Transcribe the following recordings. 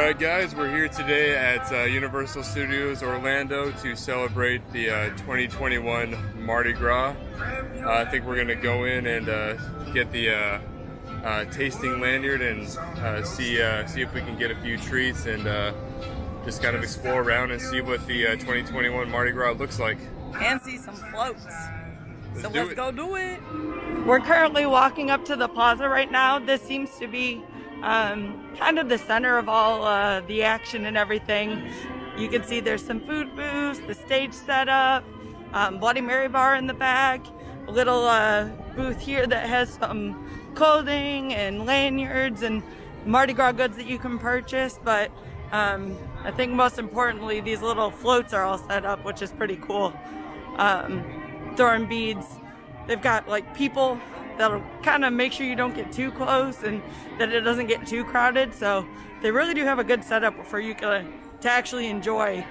Alright guys, we're here today at Universal Studios Orlando to celebrate the 2021 Mardi Gras. I think we're going to go in and get the tasting lanyard and see if we can get a few treats and just kind of explore around and see what the 2021 Mardi Gras looks like. And see some floats. Let's go do it. We're currently walking up to the Plaza right now. This seems to be kind of the center of all the action and everything. You can see there's some food booths, the stage set up, Bloody Mary bar in the back, a little booth here that has some clothing and lanyards and Mardi Gras goods that you can purchase. But I think most importantly, these little floats are all set up, which is pretty cool. Throwing beads. They've got like people that'll kind of make sure you don't get too close and that it doesn't get too crowded. So they really do have a good setup for you to actually enjoy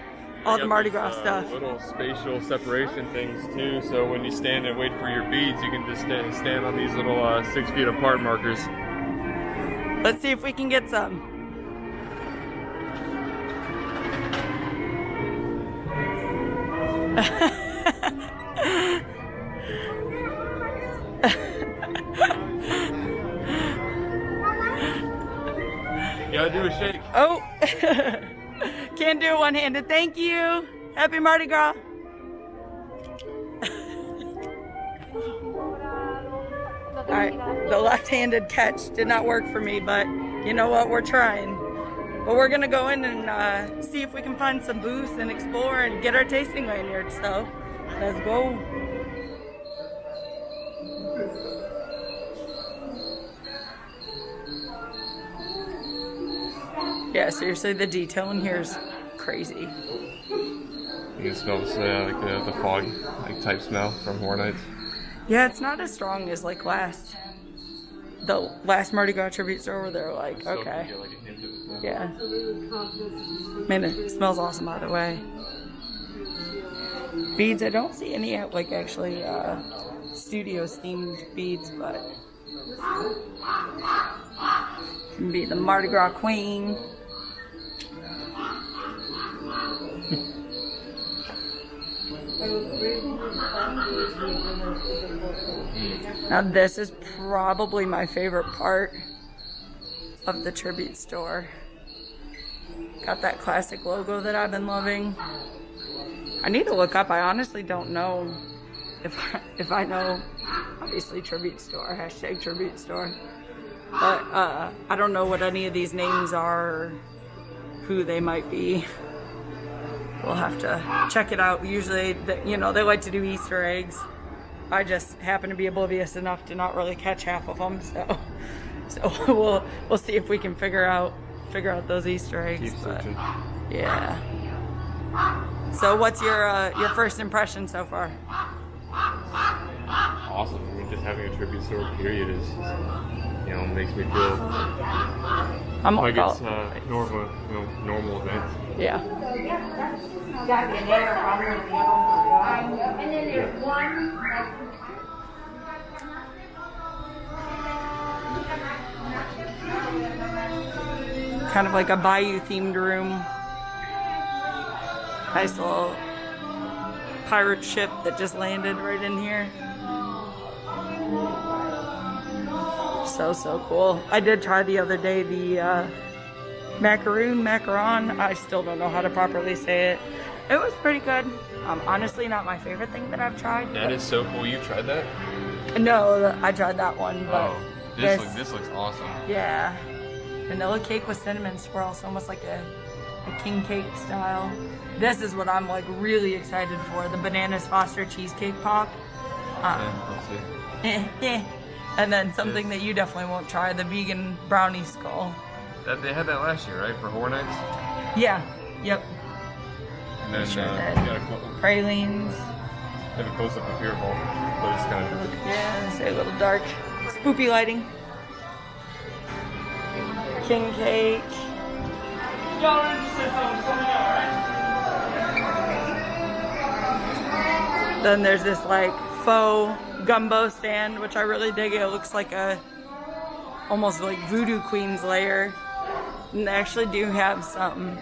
all the Mardi Gras stuff. Little spatial separation things too. So when you stand and wait for your beads, you can just stand on these little 6 feet apart markers. Let's see if we can get some. You gotta do a shake. Oh, can't do it one-handed. Thank you. Happy Mardi Gras. All right, the left-handed catch did not work for me, but you know what? We're trying. But we're gonna go in and see if we can find some booths and explore and get our tasting lanyard. So let's go. Yeah, seriously, the detail in here is crazy. You can smell like the fog, like type smell from Hornites. Yeah, it's not as strong as like the last Mardi Gras tribute store where they're like, okay. Yeah. Man, it smells awesome either way. Beads, I don't see any like actually studios themed beads, but can be the Mardi Gras Queen. Now this is probably my favorite part of the tribute store. Got that classic logo that I've been loving. I need to look up. I honestly don't know if I know, obviously tribute store, hashtag tribute store. But I don't know what any of these names are or who they might be. We'll have to check it out. Usually, you know, they like to do Easter eggs. I just happen to be oblivious enough to not really catch half of them. So we'll see if we can figure out those Easter eggs. Keep searching. Yeah. So what's your first impression so far? Awesome. I mean, just having a tribute store period is, you know, makes me feel like it's normal event. Yeah. Gotta be an error on one of the other. And then there's one. Kind of like a bayou themed room. Nice little pirate ship that just landed right in here. So cool. I did try the other day the macaron. I still don't know how to properly say it. It was pretty good. Honestly, not my favorite thing that I've tried. That is so cool. You tried that? No, I tried that one. But this looks awesome. Yeah. Vanilla cake with cinnamon swirl, so almost like a king cake style. This is what I'm like really excited for, the Bananas Foster cheesecake pop. Let's see. And then something that you definitely won't try, the vegan brownie skull. They had that last year, right, for Hornites? Yeah, yep. And then Sure you got pralines. have a close up of beer hall, but it's kind of dark. Yeah, say a little dark. Spoopy lighting. King cake. Then there's this like faux gumbo stand, which I really dig. It looks like a almost like Voodoo Queen's lair. And they actually do have some,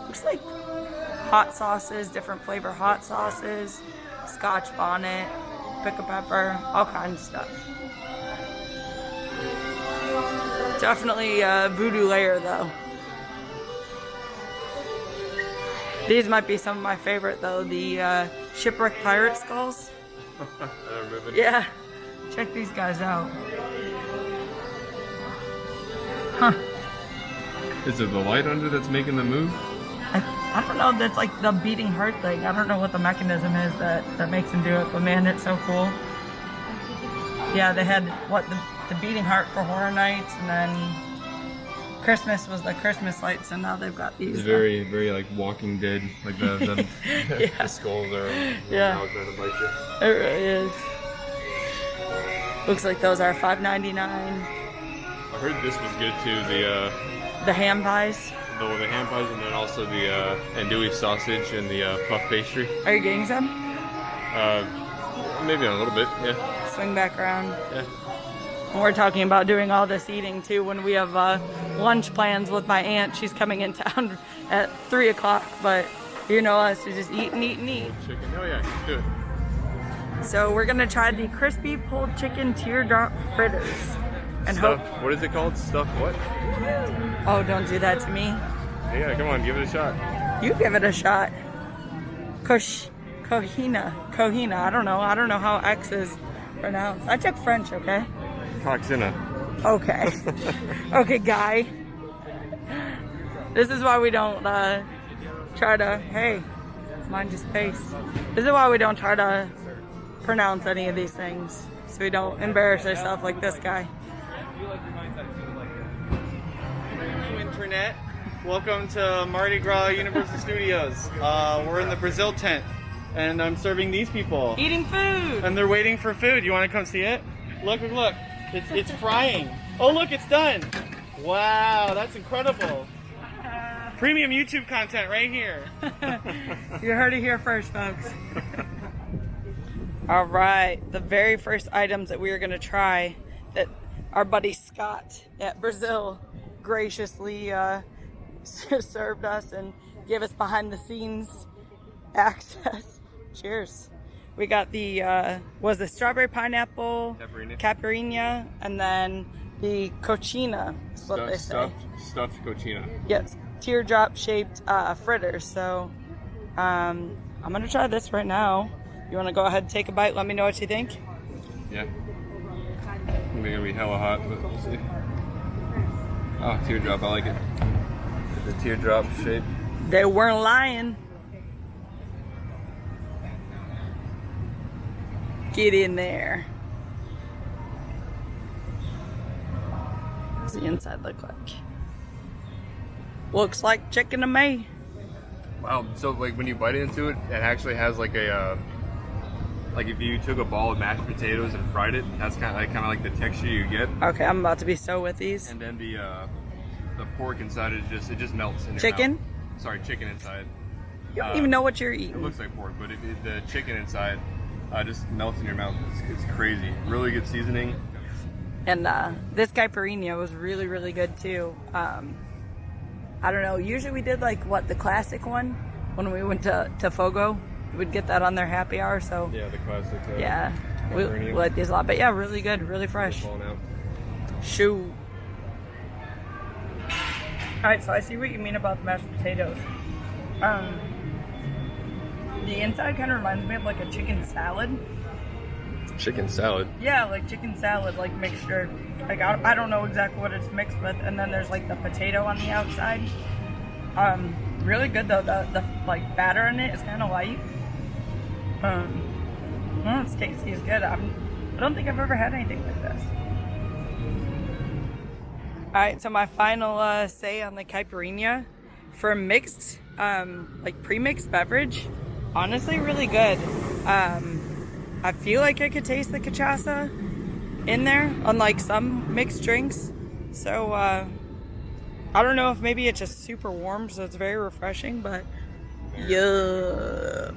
looks like hot sauces, different flavor hot sauces, Scotch bonnet, pickle pepper, all kinds of stuff. Definitely voodoo layer though. These might be some of my favorite though, the shipwreck pirate skulls. Yeah, check these guys out. Huh. Is it the light under that's making the move? I don't know, that's like the beating heart thing. I don't know what the mechanism is that makes him do it, but man, it's so cool. Yeah, they had what the beating heart for Horror Nights, and then Christmas was the Christmas lights, and now they've got these. It's very, very like Walking Dead, like the yeah. the skulls are yeah. now trying to bite you. It really is. Looks like those are $5.99. I heard this was good too. The ham pies. The ham pies, and then also the andouille sausage and the puff pastry. Are you getting some? Maybe a little bit, yeah. Swing back around. Yeah. And we're talking about doing all this eating too when we have lunch plans with my aunt. She's coming in town at 3 o'clock, but you know us, we just eat and eat and eat. Chicken. Oh yeah, let's do it. So we're gonna try the crispy pulled chicken teardrop fritters. And Stuff. What is it called? Stuff what? Oh, don't do that to me. Yeah, come on, give it a shot. You give it a shot. Cohina. I don't know how X is pronounced. I took French, okay? Coxina. Okay. Okay, guy. This is why we don't try to, hey, mind your space. This is why we don't try to pronounce any of these things, so we don't embarrass ourselves like this guy. Hello, Internet. Welcome to Mardi Gras Universal Studios. We're in the Brazil tent, and I'm serving these people. Eating food! And they're waiting for food. You want to come see it? Look, look, look. It's frying. Oh, look, it's done. Wow, that's incredible. Premium YouTube content right here. You heard it here first, folks. All right, the very first items that we are going to try that our buddy Scott at Brazil graciously served us and gave us behind the scenes access. Cheers. We got the, was the strawberry pineapple, caipirinha, and then the cochina, is what they say. Stuffed cochina. Yes, teardrop shaped fritters. So I'm going to try this right now. You want to go ahead and take a bite? Let me know what you think. Yeah. It's gonna be hella hot, but we'll see. Oh, teardrop, I like it. The teardrop shape. They weren't lying. Get in there. What's the inside look like? Looks like chicken to me. Wow, so like when you bite into it, it actually has like a like if you took a ball of mashed potatoes and fried it, that's kind of like the texture you get. Okay, I'm about to be so with these. And then the pork inside it just melts in your chicken? mouth. Sorry, chicken inside. You don't even know what you're eating. It looks like pork, but the chicken inside just melts in your mouth. It's crazy. Really good seasoning. And this caipirinha was really, really good too. I don't know. Usually we did like the classic one when we went to Fogo. We'd get that on their happy hour. So yeah, the classic. Yeah, we like these a lot. But yeah, really good, really fresh. Shoo. All right, so I see what you mean about the mashed potatoes. The inside kind of reminds me of like a chicken salad. Chicken salad? Yeah, like chicken salad, like mixture. Like I don't know exactly what it's mixed with, and then there's like the potato on the outside. Really good though. The like batter in it is kind of light. It's tasty. It's good. I don't think I've ever had anything like this. All right, so my final say on the caipirinha for mixed, like pre-mixed beverage, honestly, really good. I feel like I could taste the cachaça in there, unlike some mixed drinks. So I don't know if maybe it's just super warm, so it's very refreshing, but yeah.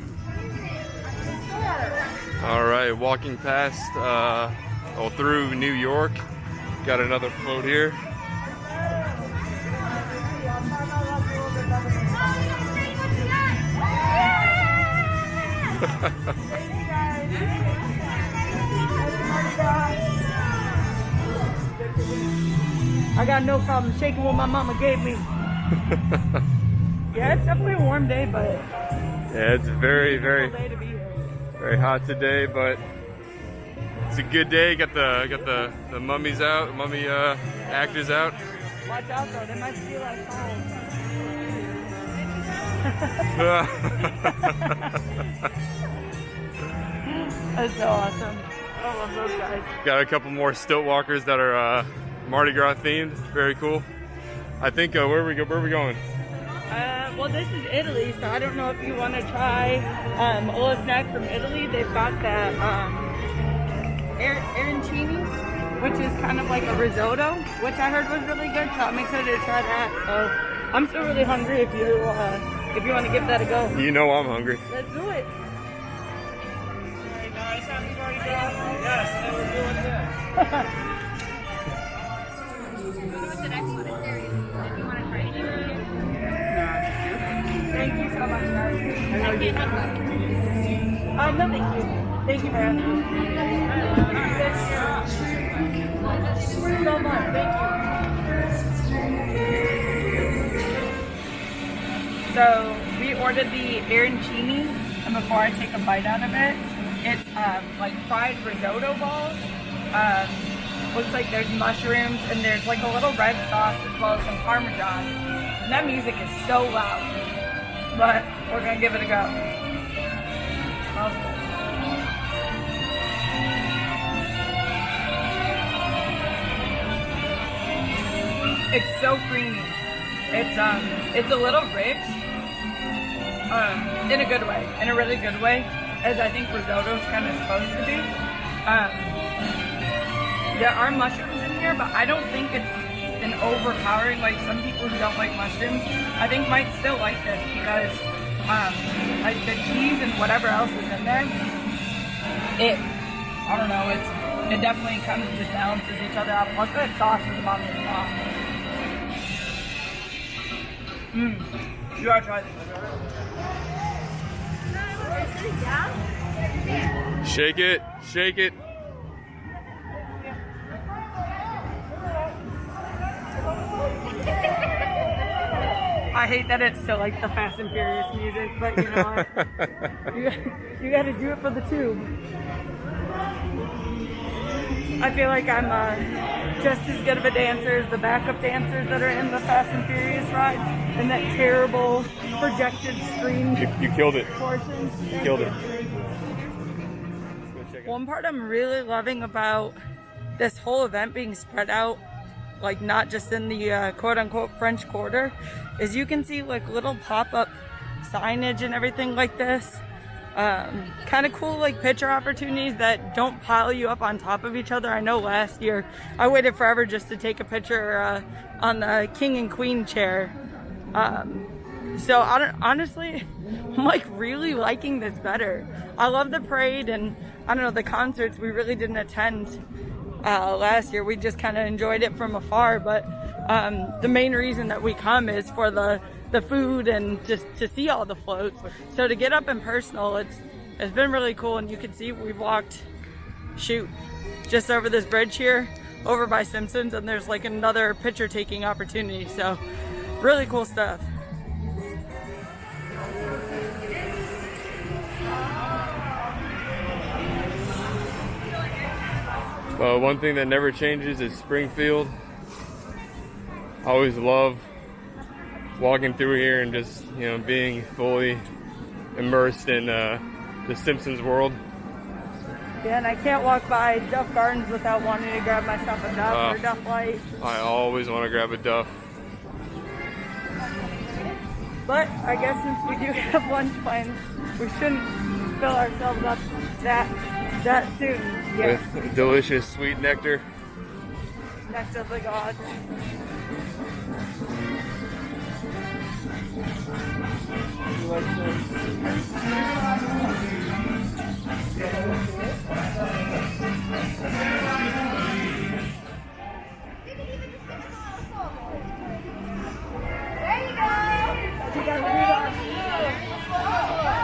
All right, walking past, through New York. Got another float here. got no problem shaking what my mama gave me. Yeah, it's definitely a warm day, but Yeah, it's very, very, day to be here. very hot today, but it's a good day. Got the mummies out, mummy actors out. Watch out though, they might steal our phone. That's so awesome. I love those guys. Got a couple more stilt walkers that are Mardi Gras themed. Very cool. I think where are we going? Well, this is Italy, so I don't know if you want to try a little snack from Italy. They've got that arancini, which is kind of like a risotto, which I heard was really good. So I'm excited to try that. So I'm still really hungry. If you want to give that a go, You know I'm hungry. let's do it. Very nice. Happy Mardi Gras. Yes, and we're doing this. Thank you so much, guys. No, thank you. Thank you for asking. So much. Thank you. So we ordered the arancini, and before I take a bite out of it, it's like fried risotto balls. Looks like there's mushrooms and there's like a little red sauce as well as some Parmesan. And that music is so loud, but we're gonna give it a go. Smells good. It's so creamy. It's a little rich, in a good way, in a really good way, as I think risotto's kind of supposed to be. There are mushrooms in here, but I don't think it's an overpowering, like some people who don't like mushrooms, I think might still like this because like the cheese and whatever else is in there, I don't know, it definitely kind of just balances each other out. Plus that sauce is about to top. You gotta try this. Shake it, shake it. I hate that it's still like the Fast and Furious music, but you know what? you gotta do it for the tube. I feel like I'm just as good of a dancer as the backup dancers that are in the Fast and Furious ride and that terrible projected screen You killed it. portion. You killed it. One part I'm really loving about this whole event being spread out, like not just in the quote-unquote French Quarter, is you can see like little pop-up signage and everything like this. Kind of cool like picture opportunities that don't pile you up on top of each other. I know last year I waited forever just to take a picture on the king and queen chair. So honestly, I'm like really liking this better. I love the parade, and I don't know, the concerts we really didn't attend last year. We just kind of enjoyed it from afar, but the main reason that we come is for the food and just to see all the floats. So to get up and personal, it's been really cool. And you can see we've walked, just over this bridge here, over by Simpsons, and there's like another picture taking opportunity. So really cool stuff. One thing that never changes is Springfield. I always love walking through here and just, you know, being fully immersed in the Simpsons world. Yeah, and I can't walk by Duff Gardens without wanting to grab myself a Duff or Duff Light. I always want to grab a Duff. But I guess since we do have lunch plans, we shouldn't fill ourselves up that soon. Yes. With delicious sweet nectar. Nectar of the gods.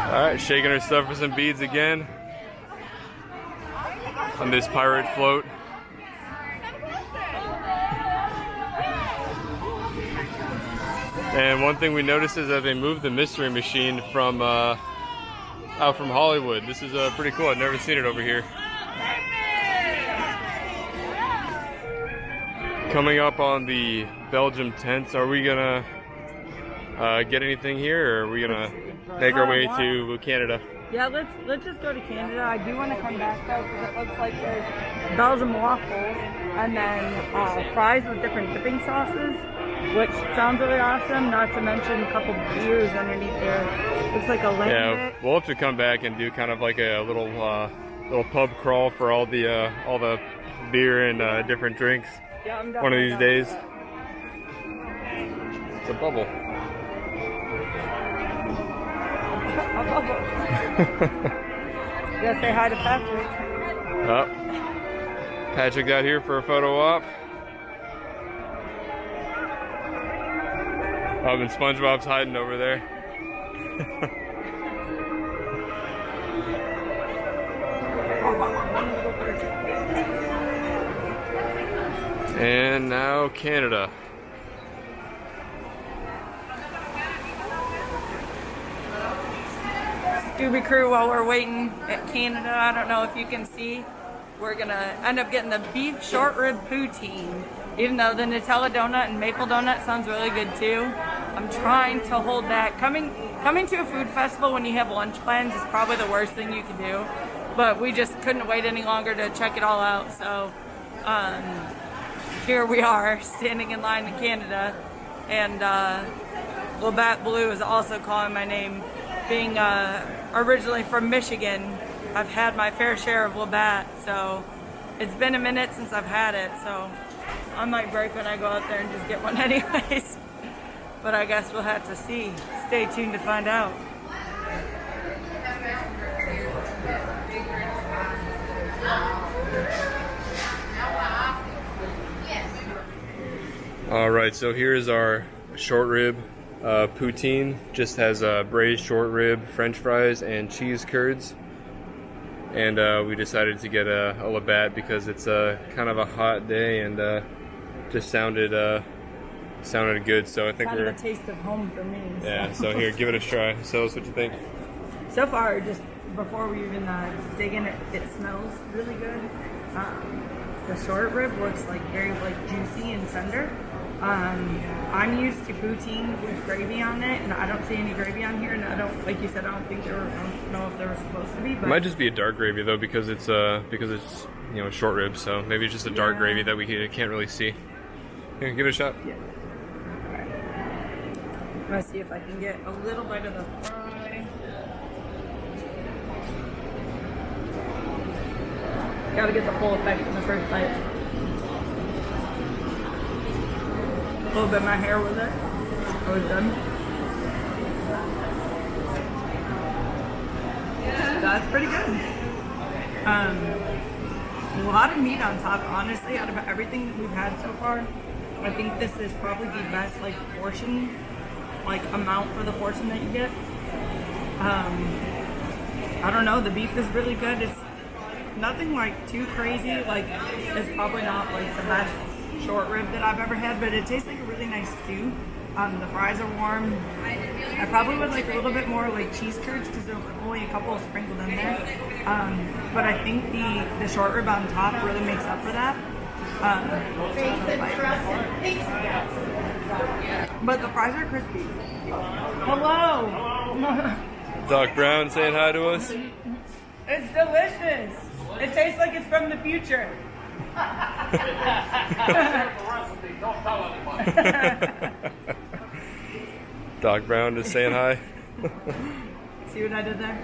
Alright, shaking her stuff for some beads again on this pirate float. And one thing we noticed is that they moved the mystery machine from out from Hollywood. This is pretty cool. I've never seen it over here. Coming up on the Belgium Tents, are we gonna get anything here, or are we gonna make our way to Canada? Yeah, let's just go to Canada. I do want to come back though, because it looks like there's Belgium waffles and then fries with different dipping sauces, which sounds really awesome. Not to mention a couple beers underneath there. Looks like a lamb. Yeah, we'll have to come back and do kind of like a little pub crawl for all the beer and different drinks. Yeah, I'm one of these days. That. It's a bubble. A bubble. Gotta say hi to Patrick. Oh. Patrick got here for a photo op. Oh, and SpongeBob's hiding over there. And now Canada. Scooby Crew, while we're waiting at Canada, I don't know if you can see, we're gonna end up getting the beef short rib poutine. Even though the Nutella donut and maple donut sounds really good too. I'm trying to hold back. Coming to a food festival when you have lunch plans is probably the worst thing you can do. But we just couldn't wait any longer to check it all out. So here we are, standing in line in Canada. And Labatt Blue is also calling my name. Being originally from Michigan, I've had my fair share of Labatt. So it's been a minute since I've had it. So I might break when I go out there and just get one anyways. But I guess we'll have to see. Stay tuned to find out. All right, so here's our short rib poutine. Just has braised short rib, French fries, and cheese curds. And we decided to get a Labatt because it's kind of a hot day and just sounded good. So I think Kind we're of a taste of home for me. yeah. So here, give it a try. Tell us what you think. So far, just before we even dig in, it smells really good. The short rib looks like very juicy and tender. I'm used to poutine with gravy on it, and I don't see any gravy on here. And I don't, like you said, I don't know if they were supposed to be. But It might just be a dark gravy though, because it's short rib. So maybe it's just a dark gravy that we can't really see. Here, give it a shot. Yeah. Alright. I'm gonna see if I can get a little bite of the fry. Gotta get the full effect in the first bite. A little bit of my hair with it. I was done. That's pretty good. A lot of meat on top, honestly, out of everything that we've had so far. I think this is probably the best portion, amount for the portion that you get. I don't know, the beef is really good. It's nothing too crazy. It's probably not the best short rib that I've ever had, but it tastes like a really nice stew. The fries are warm. I probably would like a little bit more cheese curds because there's only a couple sprinkled in there. But I think the short rib on top really makes up for that. But the fries are crispy. Hello! Doc Brown saying hi to us. It's delicious. It tastes like it's from the future. Doc Brown just saying hi. See what I did there?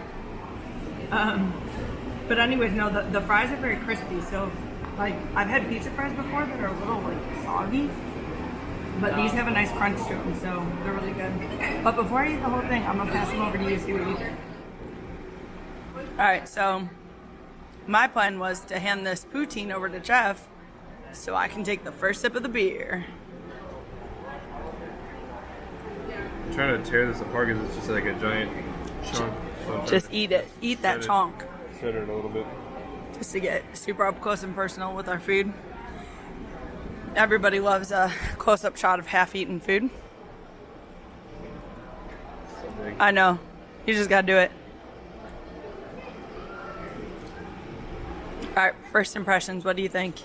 But anyways, no, the fries are very crispy. So, I've had pizza fries before that are a little soggy, but these have a nice crunch to them, so they're really good. But before I eat the whole thing, I'm gonna pass them over to you, see what you think. All right, so my plan was to hand this poutine over to Geoff so I can take the first sip of the beer. I'm trying to tear this apart because it's just like a giant chunk. So Just eat it. Eat that chunk. Shred it a little bit. Just to get super up close and personal with our food. Everybody loves a close-up shot of half-eaten food. big. I know. You just gotta do it. All right, first impressions. What do you think?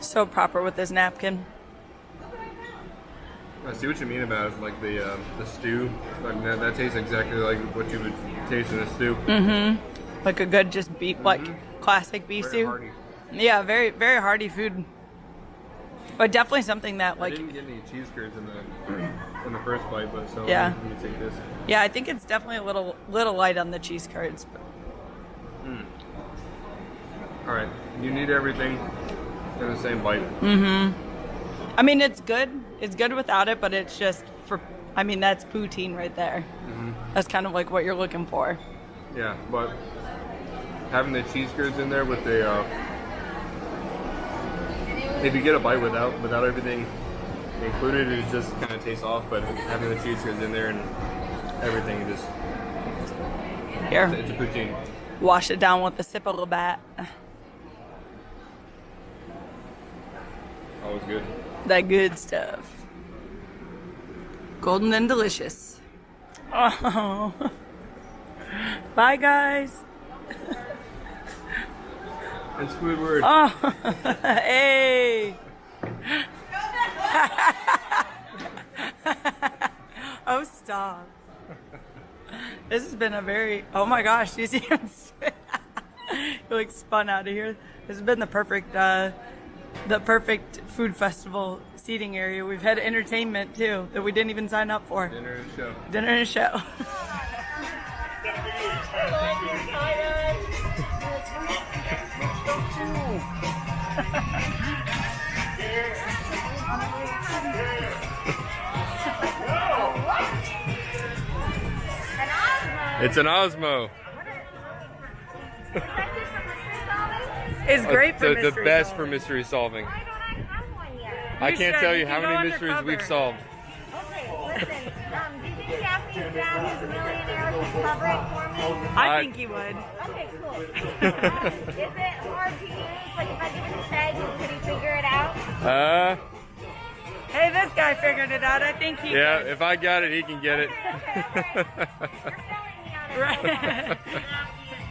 So proper with this napkin. I see what you mean about like the stew. Like that tastes exactly like what you would taste in a stew. Mm-hmm. Like a good just beef, like classic beef Very stew. hearty. Yeah, very very hearty food. But definitely something that like. I didn't get any cheese curds in the first bite, but so Yeah. let me take this. Yeah, I think it's definitely a little light on the cheese curds. But... All right, you need everything in the same bite. I mean, it's good. It's good without it, but it's just for. I mean, that's poutine right there. That's kind of like what you're looking for. Yeah, but having the cheese curds in there with the if you get a bite without everything included, it just kind of tastes off. But having the cheese curds in there and everything, it just Here, it's a poutine. wash it down with a sip of Labatt. Always good. That good stuff. Golden and delicious. Oh. Bye, guys. And Squidward. Oh, hey. Oh, stop. This has been a very, oh my gosh, do you see him? He like spun out of here. This has been the perfect food festival seating area. We've had entertainment too that we didn't even sign up for. Dinner and show. Dinner and a show. It's an Osmo. It's great for the mystery best solving. for mystery solving. Why don't I have one yet? I You can't should. tell You you how can go many mysteries undercover. we've solved. Okay, listen. Do you think Japanese Brown who's a millionaire could cover it for me? I think he would. Okay, cool. Is it hard to use? Like if I give it a tag, could he figure it out? Hey, this guy figured it out. I think he Yeah, could. if I got it, he can get it. Okay. You're selling me on it. Right.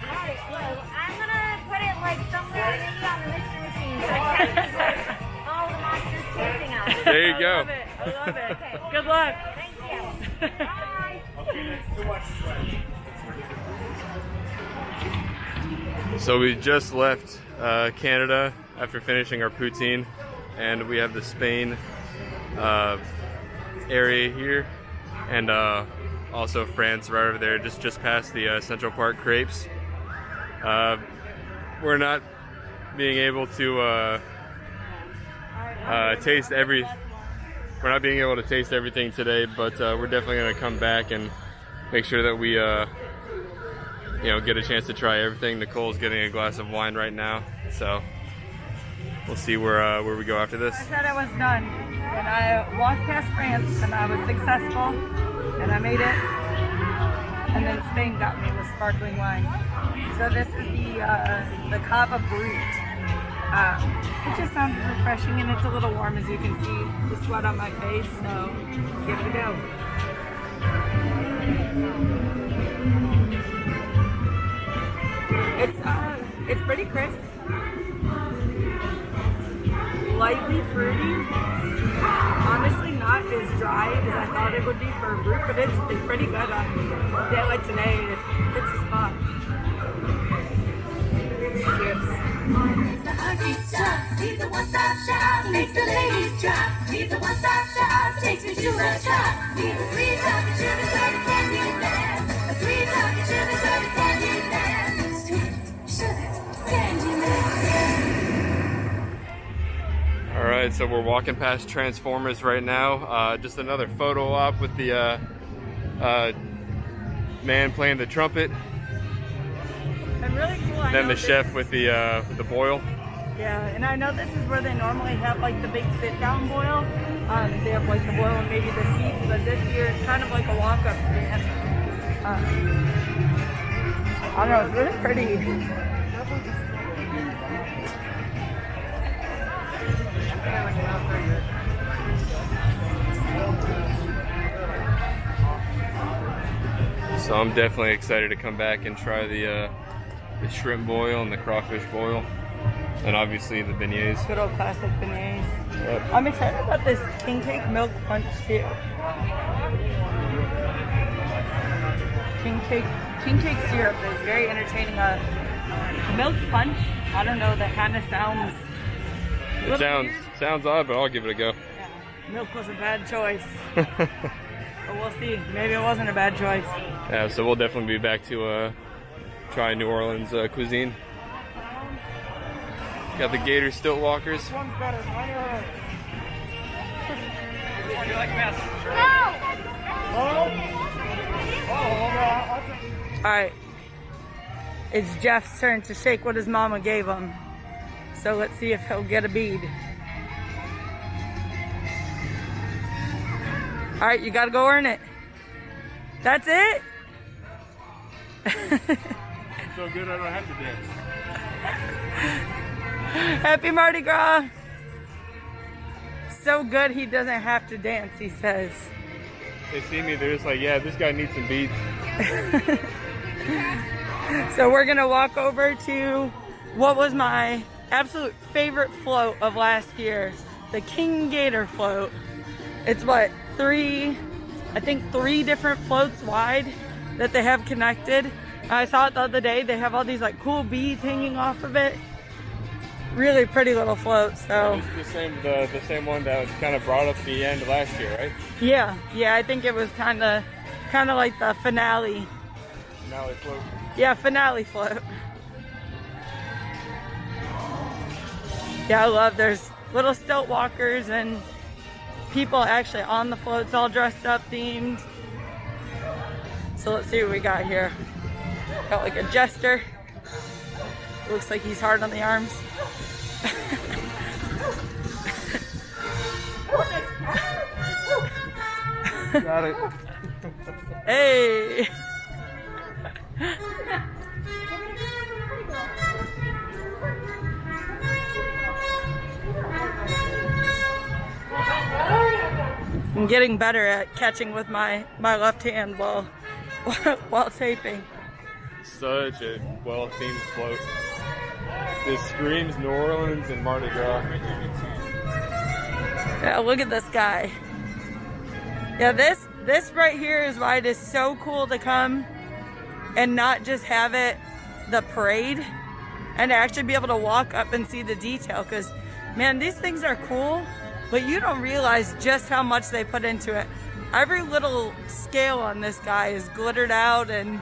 Alright, well, I'm gonna put it like somewhere maybe on the mystery machine so I can see like, all the monsters chasing us. There you I go. love it. I love it. Good luck. Thank you. Bye. So we just left Canada after finishing our poutine, and we have the Spain area here, and also France right over there, just past the Central Park crepes. We're not being able to taste we're not being able to taste everything today, but we're definitely going to come back and make sure that we get a chance to try everything. Nicole's getting a glass of wine right now, so we'll see where we go after this. I said I was done, and I walked past France, and I was successful, and I made it. And then Spain got me with sparkling wine. So this is the Cava Brut. It just sounds refreshing, and it's a little warm, as you can see the sweat on my face. So give it a go. It's pretty crisp. Lightly fruity. Honestly, not as dry as I thought it would be for a brute, but it's pretty good on a day like today. It's a spot. Cheers. He's the heartbeat stuff. He's the one-stop shop. Makes the ladies drop. He's the one-stop shop. Takes me to a shop. He's a sweet talking sugar coated candy man. A sweet talking sugar coated candy man. Sweet sugar candy man. All right, so we're walking past Transformers right now. Just another photo op with the man playing the trumpet. And really cool. I Then know the chef with the boil. Yeah, and I know this is where they normally have like the big sit-down boil. They have like the boil and maybe the seats, but this year it's kind of like a walk-up stand. I don't know, it's really pretty. So I'm definitely excited to come back and try the shrimp boil and the crawfish boil, and obviously the beignets. Good old classic beignets. Yep. I'm excited about this king cake milk punch too. King cake syrup is very entertaining. Milk punch, I don't know, that kind of sounds a It little sounds odd, but I'll give it a go. Yeah, milk was a bad choice. But we'll see. Maybe it wasn't a bad choice. Yeah, so we'll definitely be back to try New Orleans cuisine. Got the Gator stilt walkers. One's better. Mine are hers. Or do you like mess? All right, it's Jeff's turn to shake what his mama gave him. So let's see if he'll get a bead. All right, you gotta go earn it. That's it? So good I don't have to dance. Happy Mardi Gras. So good he doesn't have to dance, he says. They see me, they're just like, yeah, this guy needs some beats. So we're gonna walk over to what was my absolute favorite float of last year, the King Gator float. It's what, three different floats wide that they have connected. I saw it the other day. They have all these like cool beads hanging off of it. Really pretty little float. So This is the same one that was kind of brought up at the end of last year, right? yeah, I think it was kind of like the finale. Now they float. Yeah, finale float. Yeah, I love. There's little stilt walkers and people actually on the floats, all dressed up, themed. So let's see what we got here. Got like a jester. Looks like he's hard on the arms. Got it. Hey. I'm getting better at catching with my left hand while taping. Such a well-themed float. This screams New Orleans and Mardi Gras. Yeah, look at this guy. Yeah, this right here is why it is so cool to come and not just have it the parade and actually be able to walk up and see the detail, because man, these things are cool, but you don't realize just how much they put into it. Every little scale on this guy is glittered out and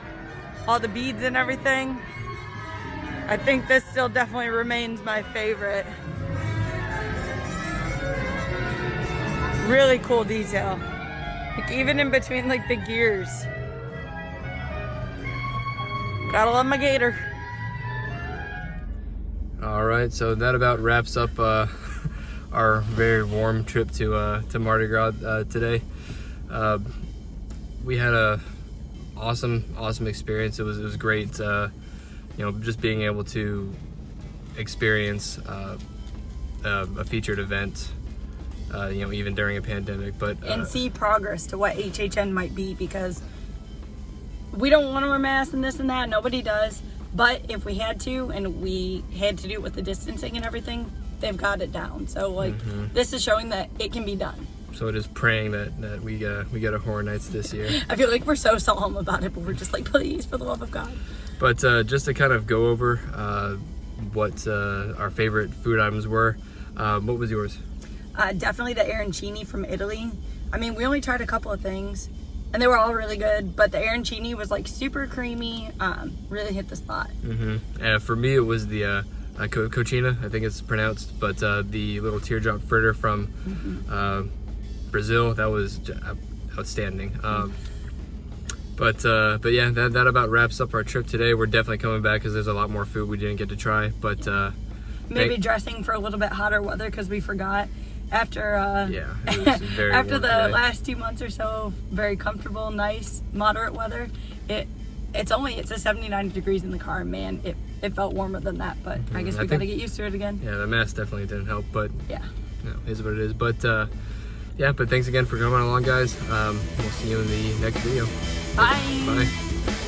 all the beads and everything. I think this still definitely remains my favorite. Really cool detail. Like even in between like the gears. Gotta love my gator. All right, so that about wraps up our very warm trip to Mardi Gras today. We had a awesome experience. It was great, just being able to experience a featured event, even during a pandemic. But And see progress to what HHN might be, because we don't want to wear masks and this and that. Nobody does. But if we had to, and we had to do it with the distancing and everything, they've got it down. So this is showing that it can be done. So it is praying that we get a Horror Nights this year. I feel like we're so solemn about it, but we're just like, please, for the love of God. But just to kind of go over what our favorite food items were, what was yours? Definitely the arancini from Italy. I mean, we only tried a couple of things, and they were all really good, but the arancini was like super creamy, really hit the spot. For me, it was the cochina, I think it's pronounced, but the little teardrop fritter from Brazil, that was outstanding. But yeah, that about wraps up our trip today. We're definitely coming back because there's a lot more food we didn't get to try. But maybe dressing for a little bit hotter weather because we forgot after it was very after warm the today. last 2 months or so, very comfortable, nice, moderate weather. It's a 79 degrees in the car. Man, it felt warmer than that, but I guess we got to get used to it again. Yeah, the mask definitely didn't help, but Yeah. you know, is what it is. But yeah, but thanks again for coming along, guys. We'll see you in the next video. Bye. Bye.